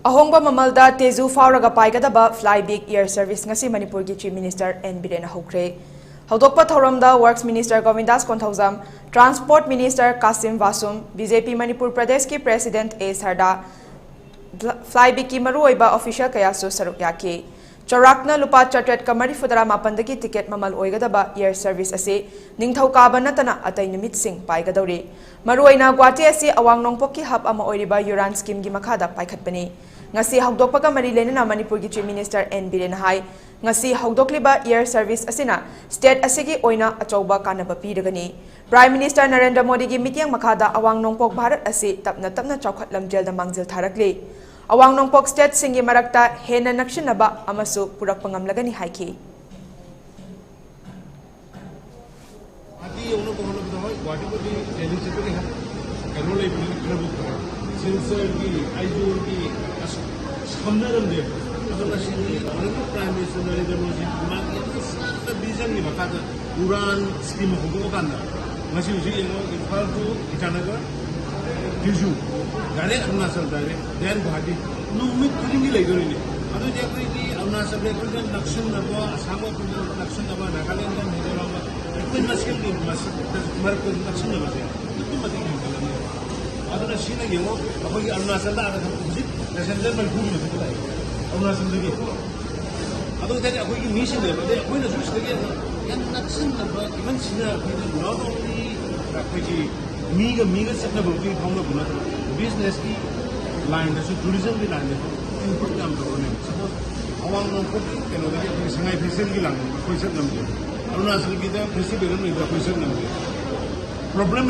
Ahongba mamalda Teju phaoraga paigadaba Flybig air service ngasi Manipur ki Chief Minister N.Biren houdokhre. Houdokhpa thoramda Works Minister Govindas Konthaujam, Transport Minister Kasim Vasum, BJP Manipur Pradesh ki President A. Sarda, Flybig ki maruoiba official kayasu saruk yaki. Charakna lupa chatret kamari fudara mapandaki ticket mamal oigadaba air service ase ningthauka natana atay numit sing paigadori. Maruoina Guwahati ase awang nongpok ki hub ama oiriba Uran scheme gi makhada paikhatpani. Ngasi houdokhpaga mari lenana Manipur gi Chief Minister N.Biren hai ngasi houdokhliba air service asina state asigi oina achauba kanaba piragani. Prime Minister Narendra Modi gi mitiang makhada awang nongpok Bharat ase tapna chawkhat lamjel da mangjil tharakli. Awang nongpok state singi marakta hena nakshinaba amasu purak pangamlagani haiki. Imphal to Teju, direct Arunachal direct, then Guwahati. No, we couldn't be like it. Other than Arunachal, they couldn't Nakshan Naba, Asama couldn't Nakshan Naba, Nagaland and Hidorama. I couldn't Nakshan American Nakshan Naba. Other than Shina Yellow, Arunachal, there's a level of Arunachal. Other than a quick mission, but they are going to switch together. And Nakshan Naba, even Shina, not only Mega set of business line, tourism line, input come to suppose Awang can Sangai President Gilang, question number. Arunachal Gita, President, the question number. Problem